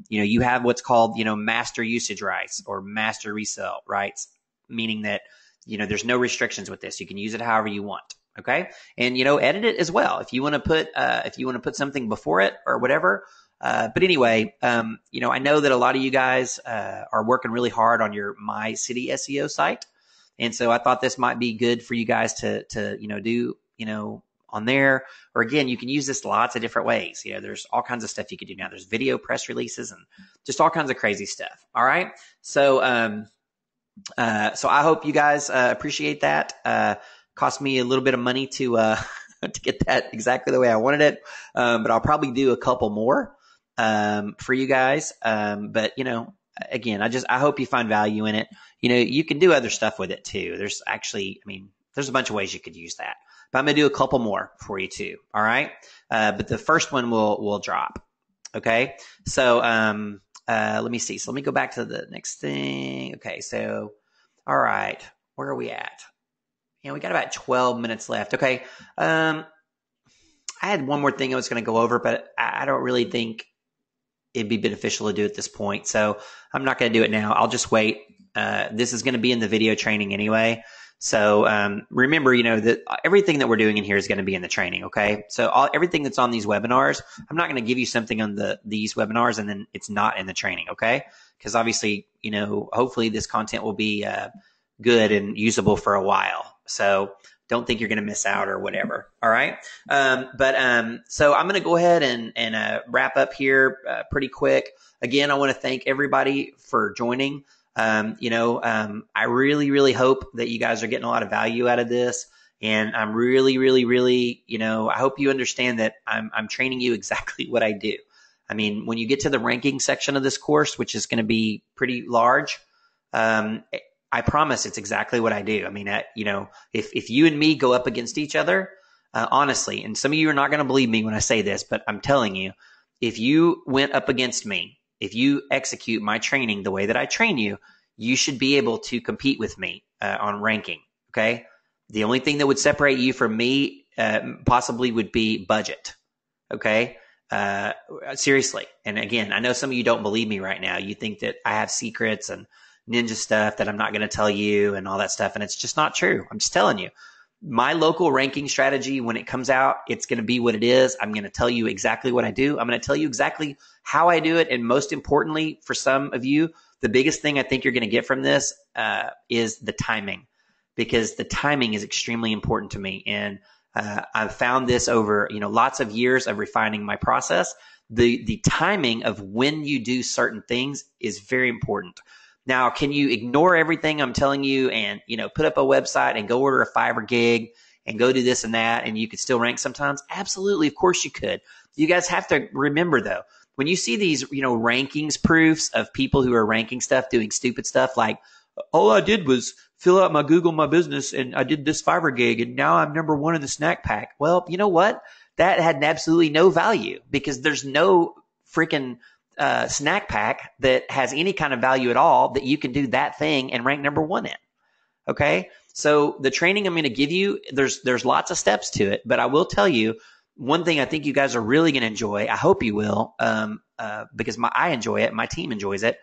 you have what's called, master usage rights or master resale rights, meaning that, there's no restrictions with this. You can use it however you want. Okay. And, edit it as well. If you want to put something before it or whatever. But anyway, I know that a lot of you guys, are working really hard on your My City SEO site. And so I thought this might be good for you guys to do, on there. Or again, you can use this lots of different ways. There's all kinds of stuff you could do now. There's video press releases and just all kinds of crazy stuff. All right. So, so I hope you guys, appreciate that. Cost me a little bit of money to get that exactly the way I wanted it. But I'll probably do a couple more, for you guys. But again, I hope you find value in it. You can do other stuff with it too. There's a bunch of ways you could use that, but I'm going to do a couple more for you too. All right. But the first one will drop. Okay. So, let me see. So let me go back to the next thing. Okay. So, all right. Where are we at? We got about 12 minutes left. Okay. I had one more thing I was going to go over, but I don't really think it'd be beneficial to do at this point. So I'm not going to do it now. I'll just wait. This is going to be in the video training anyway. So remember, that everything that we're doing in here is going to be in the training. Okay. So everything that's on these webinars, I'm not going to give you something on these webinars and then it's not in the training. Okay. Because obviously, hopefully this content will be good and usable for a while. So don't think you're going to miss out or whatever. All right. So I'm going to go ahead and wrap up here pretty quick. Again, I want to thank everybody for joining. I really, really hope that you guys are getting a lot of value out of this. And I'm really, really, really, I hope you understand that I'm training you exactly what I do. I mean, when you get to the ranking section of this course, which is going to be pretty large, I promise it's exactly what I do. I mean, if you and me go up against each other, honestly, and some of you are not going to believe me when I say this, but I'm telling you, if you went up against me, if you execute my training the way that I train you, you should be able to compete with me on ranking. Okay. The only thing that would separate you from me possibly would be budget. Okay. Seriously. And again, I know some of you don't believe me right now. You think that I have secrets and ninja stuff that I'm not going to tell you and all that stuff. And it's just not true. I'm just telling you. My local ranking strategy, when it comes out, it's going to be what it is. I'm going to tell you exactly what I do. I'm going to tell you exactly how I do it. And most importantly, for some of you, the biggest thing I think you're going to get from this is the timing, because the timing is extremely important to me. And I've found this over, lots of years of refining my process. The timing of when you do certain things is very important. Now, can you ignore everything I'm telling you and, put up a website and go order a Fiverr gig and go do this and that, and you could still rank sometimes? Absolutely. Of course you could. You guys have to remember, though, when you see these, rankings proofs of people who are ranking stuff, doing stupid stuff like, all I did was fill out my Google My Business and I did this Fiverr gig and now I'm number 1 in the snack pack. Well, you know what? That had absolutely no value, because there's no freaking snack pack that has any kind of value at all that you can do that thing and rank number 1 in. Okay. So the training I'm going to give you, there's lots of steps to it, but I will tell you one thing I think you guys are really going to enjoy. I hope you will, because I enjoy it. My team enjoys it.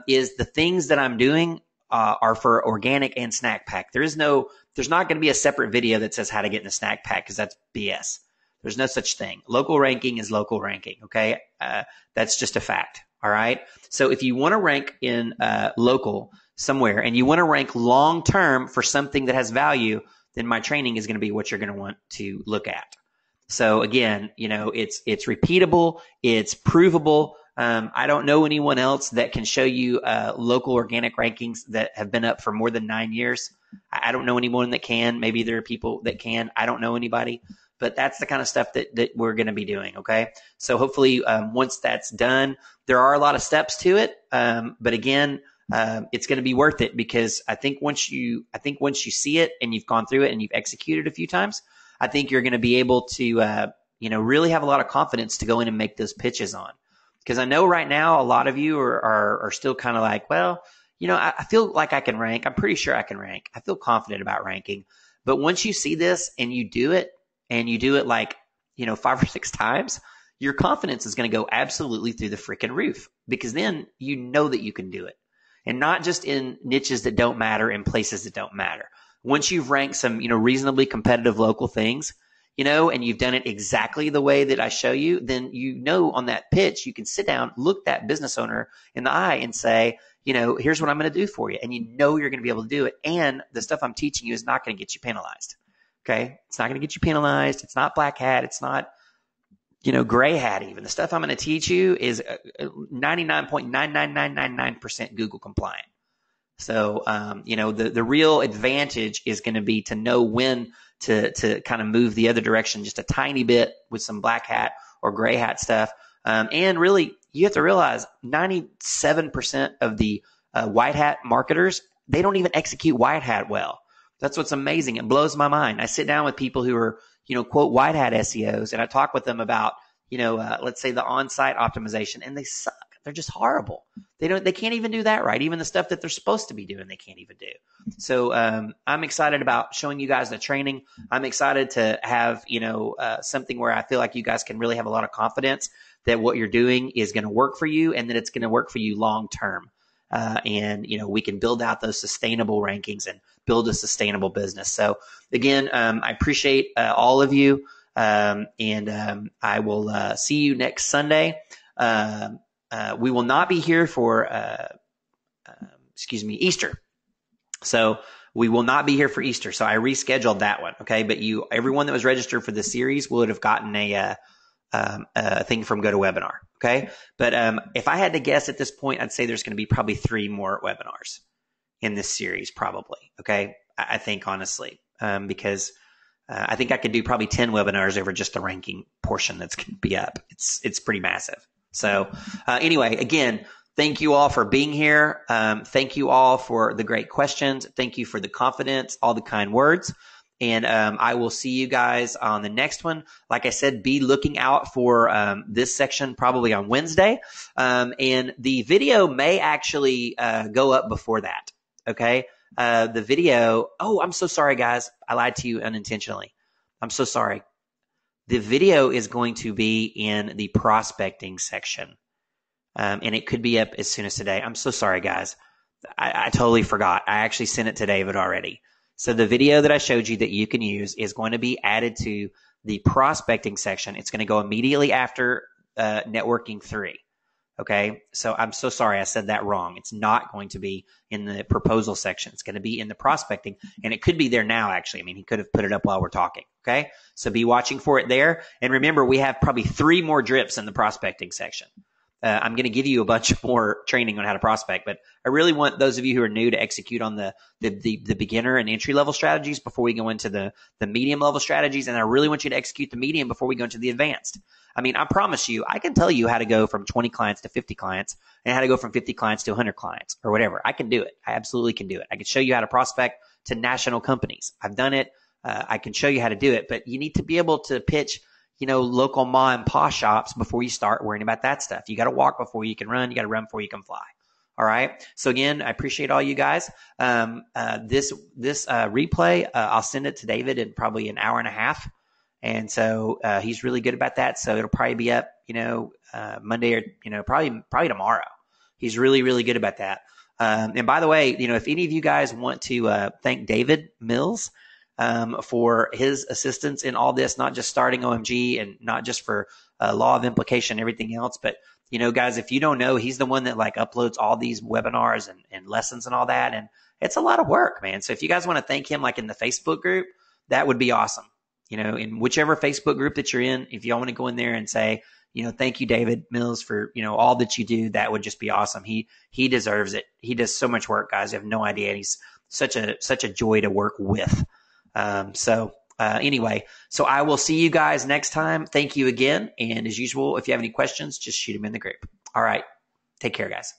Is the things that I'm doing are for organic and snack pack. There's not going to be a separate video that says how to get in a snack pack, because that's BS. There's no such thing. Local ranking is local ranking. Okay. That's just a fact. All right. So if you want to rank in local somewhere and you want to rank long term for something that has value, then my training is going to be what you're going to want to look at. So again, it's repeatable. It's provable. I don't know anyone else that can show you local organic rankings that have been up for more than 9 years. I don't know anyone that can. Maybe there are people that can. I don't know anybody. But that's the kind of stuff that we're going to be doing, okay? So hopefully once that's done, there are a lot of steps to it. But again, it's going to be worth it, because I think once you see it and you've gone through it and you've executed a few times, I think you're going to be able to really have a lot of confidence to go in and make those pitches on. Because I know right now a lot of you are still kind of like, well, I feel like I can rank. I'm pretty sure I can rank. I feel confident about ranking. But once you see this and you do it, like, 5 or 6 times, your confidence is going to go absolutely through the freaking roof, because then you know that you can do it. And not just in niches that don't matter, in places that don't matter. Once you've ranked some, reasonably competitive local things, and you've done it exactly the way that I show you, then on that pitch, you can sit down, look that business owner in the eye and say, here's what I'm going to do for you. And you're going to be able to do it. And the stuff I'm teaching you is not going to get you penalized. Okay. It's not going to get you penalized. It's not black hat. It's not, gray hat even. The stuff I'm going to teach you is 99.99999% Google compliant. So, the real advantage is going to be to know when to kind of move the other direction just a tiny bit with some black hat or gray hat stuff. And really, you have to realize 97% of the white hat marketers, they don't even execute white hat well. That's what's amazing. It blows my mind. I sit down with people who are, quote, white hat SEOs, and I talk with them about, let's say the on-site optimization, and they suck. They're just horrible. They can't even do that right. Even the stuff that they're supposed to be doing, they can't even do. So I'm excited about showing you guys the training. I'm excited to have, something where I feel like you guys can really have a lot of confidence that what you're doing is going to work for you, and that it's going to work for you long term. And we can build out those sustainable rankings and build a sustainable business. So again, I appreciate all of you. And I will see you next Sunday. We will not be here for, Easter. So we will not be here for Easter. So I rescheduled that one. Okay. But everyone that was registered for the series would have gotten a thing from GoToWebinar. Okay. But if I had to guess at this point, I'd say there's going to be probably 3 more webinars in this series, probably. Okay. I think honestly, because I think I could do probably 10 webinars over just the ranking portion that's going to be up. It's pretty massive. So anyway, again, thank you all for being here. Thank you all for the great questions. Thank you for the confidence, all the kind words. And I will see you guys on the next one. Like I said, be looking out for this section probably on Wednesday. And the video may actually go up before that. Okay. The video. Oh, I'm so sorry, guys. I lied to you unintentionally. I'm so sorry. The video is going to be in the prospecting section. And it could be up as soon as today. I'm so sorry, guys. I totally forgot. I actually sent it to David already. So the video that I showed you that you can use is going to be added to the prospecting section. It's going to go immediately after networking 3. Okay. So I'm so sorry. I said that wrong. It's not going to be in the proposal section. It's going to be in the prospecting, and it could be there now, actually. I mean, he could have put it up while we're talking. Okay. So be watching for it there. And remember, we have probably 3 more drips in the prospecting section. I'm going to give you a bunch more training on how to prospect, but I really want those of you who are new to execute on the beginner and entry level strategies before we go into the medium level strategies. And I really want you to execute the medium before we go into the advanced. I mean, I promise you, I can tell you how to go from 20 clients to 50 clients and how to go from 50 clients to 100 clients or whatever. I can do it. I absolutely can do it. I can show you how to prospect to national companies. I've done it. I can show you how to do it, but you need to be able to pitch, local ma and pa shops before you start worrying about that stuff. You got to walk before you can run. You got to run before you can fly. All right. So again, I appreciate all you guys. This replay, I'll send it to David in probably an hour and a half. And so, he's really good about that. So it'll probably be up, Monday or, probably tomorrow. He's really, really good about that. And by the way, if any of you guys want to, thank David Mills, for his assistance in all this, not just starting OMG and not just for law of implication and everything else, but guys, if you don't know, he's the one that uploads all these webinars and lessons and all that. And it's a lot of work, man. So if you guys want to thank him, in the Facebook group, that would be awesome. In whichever Facebook group that you're in, if y'all want to go in there and say, thank you, David Mills, for, all that you do, that would just be awesome. He deserves it. He does so much work, guys. You have no idea. He's such a joy to work with. Anyway, so I will see you guys next time. Thank you again. And as usual, if you have any questions, just shoot them in the group. All right. Take care, guys.